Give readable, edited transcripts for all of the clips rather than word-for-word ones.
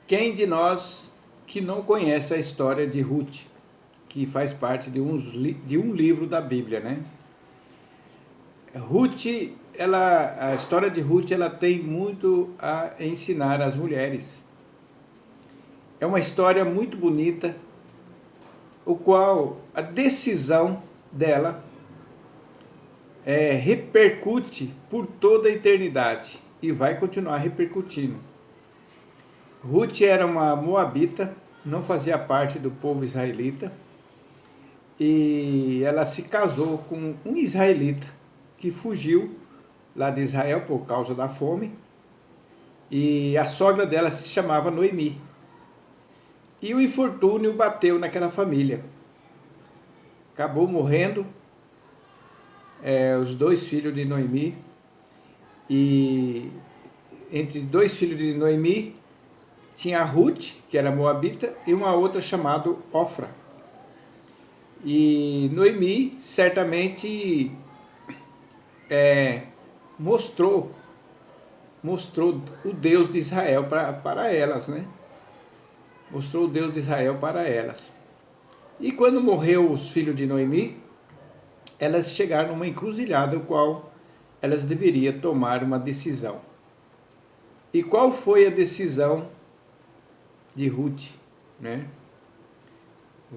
Quem de nós que não conhece a história de Ruth, que faz parte de um livro da Bíblia, né? Ruth, a história de Ruth, ela tem muito a ensinar às mulheres. É uma história muito bonita, o qual a decisão dela repercute por toda a eternidade e vai continuar repercutindo. Ruth era uma moabita, não fazia parte do povo israelita, e ela se casou com um israelita que fugiu lá de Israel por causa da fome, e a sogra dela se chamava Noemi. E o infortúnio bateu naquela família. Acabou morrendo os dois filhos de Noemi, e entre dois filhos de Noemi tinha a Ruth, que era moabita, e uma outra chamada Ofra. E Noemi certamente mostrou o Deus de Israel para elas, né? Mostrou o Deus de Israel para elas. E quando morreu os filhos de Noemi, elas chegaram numa encruzilhada, no qual elas deveriam tomar uma decisão. E qual foi a decisão de Ruth, né?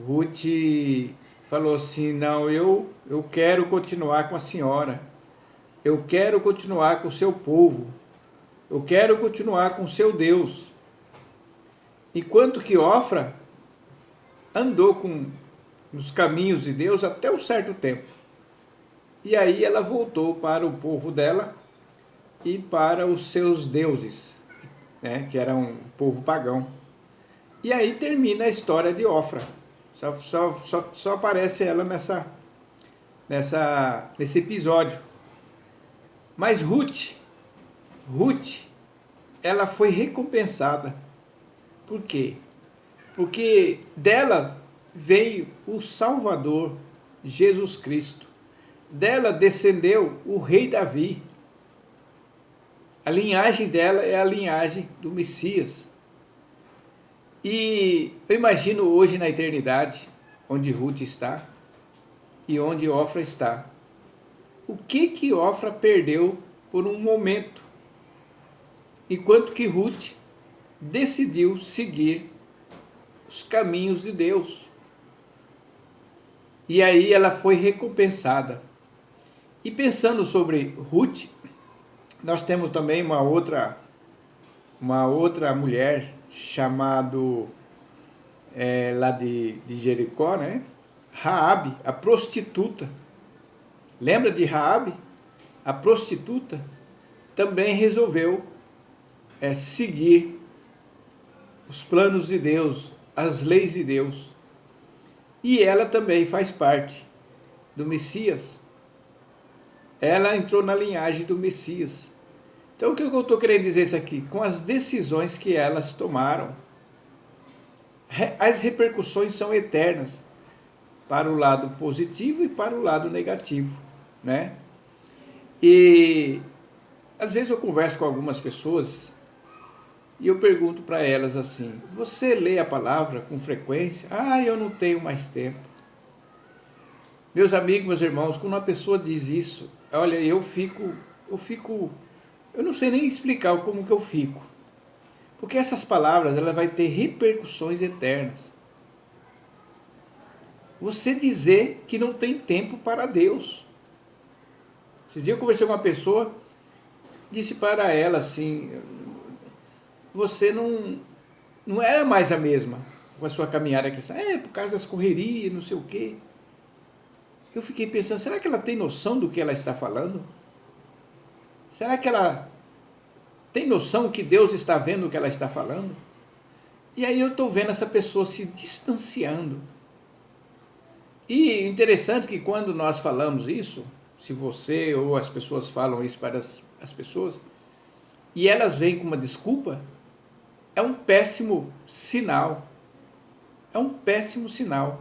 Ruth falou assim: não, eu quero continuar com a senhora, eu quero continuar com o seu povo, eu quero continuar com o seu Deus. Enquanto que Ofra andou nos caminhos de Deus até um certo tempo. E aí ela voltou para o povo dela e para os seus deuses, né, que era um povo pagão. E aí termina a história de Ofra. Só aparece ela nesse episódio. Mas Ruth, ela foi recompensada. Por quê? Porque dela veio o Salvador, Jesus Cristo. Dela descendeu o rei Davi. A linhagem dela é a linhagem do Messias. E eu imagino hoje na eternidade, onde Ruth está e onde Ofra está. O que Ofra perdeu por um momento, enquanto que Ruth decidiu seguir os caminhos de Deus. E aí ela foi recompensada. E pensando sobre Ruth, nós temos também uma outra mulher chamado lá de Jericó, né? Raabe, a prostituta. Lembra de Raabe? A prostituta também resolveu seguir os planos de Deus, as leis de Deus. E ela também faz parte do Messias. Ela entrou na linhagem do Messias. Então, o que eu estou querendo dizer isso aqui? Com as decisões que elas tomaram, as repercussões são eternas, para o lado positivo e para o lado negativo, né? E às vezes eu converso com algumas pessoas e eu pergunto para elas assim: você lê a palavra com frequência? Ah, eu não tenho mais tempo. Meus amigos, meus irmãos, quando uma pessoa diz isso, olha, eu não sei nem explicar como que eu fico. Porque essas palavras, ela vai ter repercussões eternas. Você dizer que não tem tempo para Deus. Esses dias eu conversei com uma pessoa, disse para ela assim: você não era mais a mesma com a sua caminhada cristã. Por causa das correrias, não sei o quê. Eu fiquei pensando, será que ela tem noção do que ela está falando? Será que ela tem noção que Deus está vendo o que ela está falando? E aí eu estou vendo essa pessoa se distanciando. E interessante que quando nós falamos isso, se você ou as pessoas falam isso para as pessoas, e elas vêm com uma desculpa, é um péssimo sinal. É um péssimo sinal.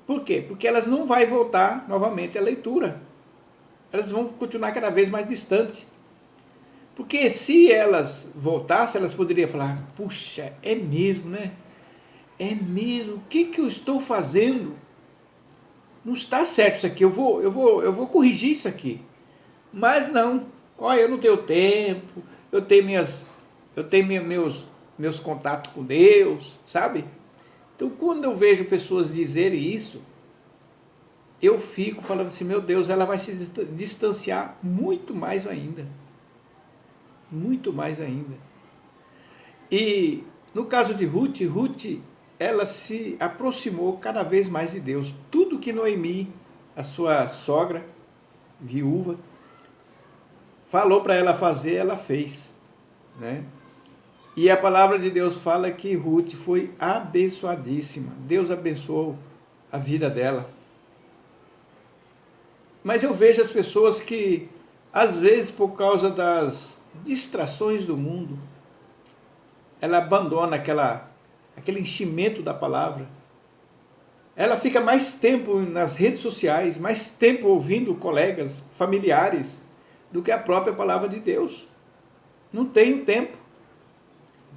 Por quê? Porque elas não vão voltar novamente à leitura. Elas vão continuar cada vez mais distantes. Porque se elas voltassem, elas poderiam falar, puxa, é mesmo, né? É mesmo, o que eu estou fazendo? Não está certo isso aqui, eu vou corrigir isso aqui. Mas não, olha, eu não tenho tempo, eu tenho meus contatos com Deus, sabe? Então quando eu vejo pessoas dizerem isso, eu fico falando assim, meu Deus, ela vai se distanciar muito mais ainda. Muito mais ainda. E no caso de Ruth, ela se aproximou cada vez mais de Deus. Tudo que Noemi, a sua sogra, viúva, falou para ela fazer, ela fez, né? E a palavra de Deus fala que Ruth foi abençoadíssima. Deus abençoou a vida dela. Mas eu vejo as pessoas que, às vezes, por causa das distrações do mundo, ela abandona aquele enchimento da palavra. Ela fica mais tempo nas redes sociais, mais tempo ouvindo colegas, familiares, do que a própria palavra de Deus. Não tem tempo.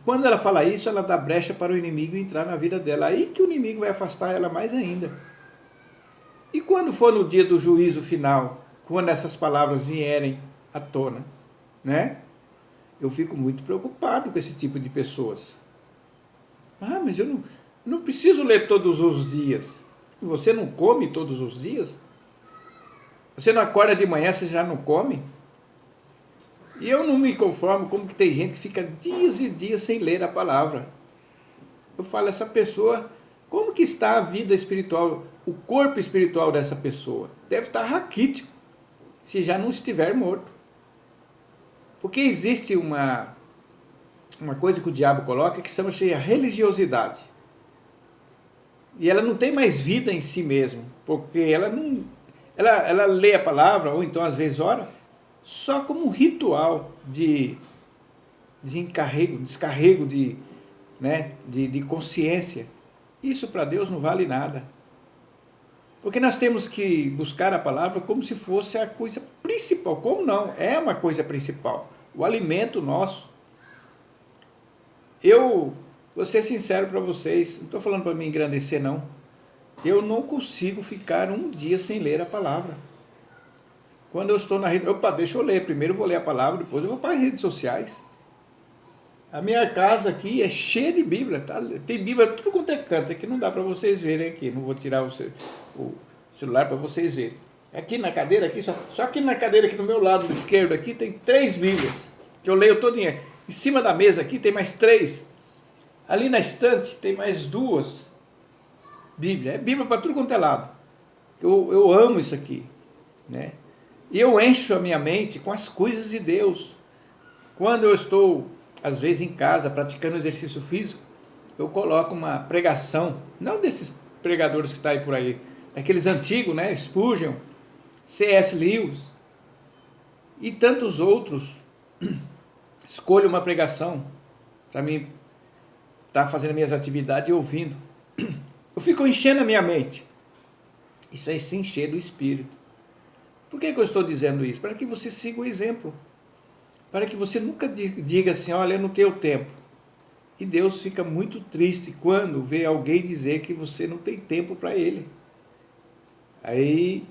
Quando ela fala isso, ela dá brecha para o inimigo entrar na vida dela. Aí que o inimigo vai afastar ela mais ainda. E quando for no dia do juízo final, quando essas palavras vierem à tona, né? Eu fico muito preocupado com esse tipo de pessoas. Ah, mas eu não preciso ler todos os dias. Você não come todos os dias? Você não acorda de manhã, você já não come? E eu não me conformo como que tem gente que fica dias e dias sem ler a palavra. Eu falo, essa pessoa, como que está a vida espiritual, o corpo espiritual dessa pessoa? Deve estar raquítico, se já não estiver morto. Porque existe uma coisa que o diabo coloca que chama-se a religiosidade. E ela não tem mais vida em si mesma, porque ela lê a palavra, ou então às vezes ora, só como um ritual de descarrego de consciência. Isso para Deus não vale nada. Porque nós temos que buscar a palavra como se fosse a coisa principal. Como não? É uma coisa principal. O alimento nosso. Eu vou ser sincero para vocês, não estou falando para me engrandecer não. Eu não consigo ficar um dia sem ler a palavra. Quando eu estou na rede, opa, deixa eu ler, primeiro eu vou ler a palavra, depois eu vou para as redes sociais. A minha casa aqui é cheia de Bíblia, tá? Tem Bíblia tudo quanto é canto, aqui não dá para vocês verem aqui, não vou tirar o celular para vocês verem. Aqui na cadeira, aqui, só aqui na cadeira, aqui do meu lado esquerdo, aqui tem 3 Bíblias, que eu leio todinha. Em cima da mesa aqui tem mais 3. Ali na estante tem mais 2 Bíblias. É Bíblia para tudo quanto é lado. Eu amo isso aqui, né? E eu encho a minha mente com as coisas de Deus. Quando eu estou, às vezes, em casa, praticando exercício físico, eu coloco uma pregação, não desses pregadores que estão aí por aí, aqueles antigos, né? Spurgeon, C.S. Lewis e tantos outros. Escolho uma pregação para mim estar fazendo minhas atividades e ouvindo. Eu fico enchendo a minha mente. Isso aí se encher do Espírito. Por que eu estou dizendo isso? Para que você siga o exemplo. Para que você nunca diga assim, olha, eu não tenho tempo. E Deus fica muito triste quando vê alguém dizer que você não tem tempo para Ele. Aí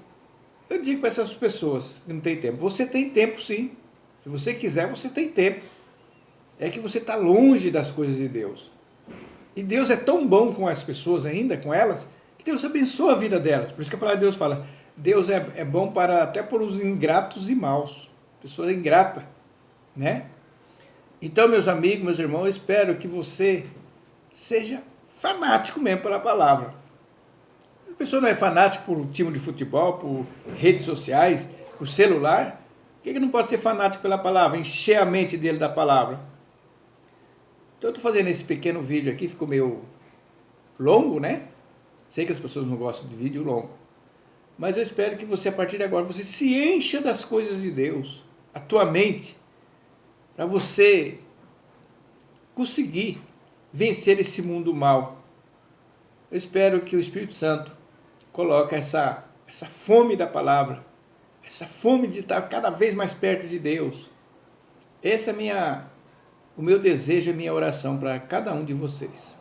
eu digo para essas pessoas que não tem tempo, você tem tempo sim. Se você quiser, você tem tempo. É que você está longe das coisas de Deus. E Deus é tão bom com as pessoas ainda, com elas, que Deus abençoa a vida delas. Por isso que a palavra de Deus fala, Deus é bom até por os ingratos e maus. Pessoa ingrata, né? Então, meus amigos, meus irmãos, eu espero que você seja fanático mesmo pela palavra. A pessoa não é fanática por time de futebol, por redes sociais, por celular. Por que não pode ser fanático pela palavra? Encher a mente dele da palavra. Então eu estou fazendo esse pequeno vídeo aqui, ficou meio longo, né? Sei que as pessoas não gostam de vídeo longo. Mas eu espero que você, a partir de agora, você se encha das coisas de Deus. A tua mente. Para você conseguir vencer esse mundo mal. Eu espero que o Espírito Santo coloque essa fome da palavra. Essa fome de estar cada vez mais perto de Deus. Esse é o meu desejo e minha oração para cada um de vocês.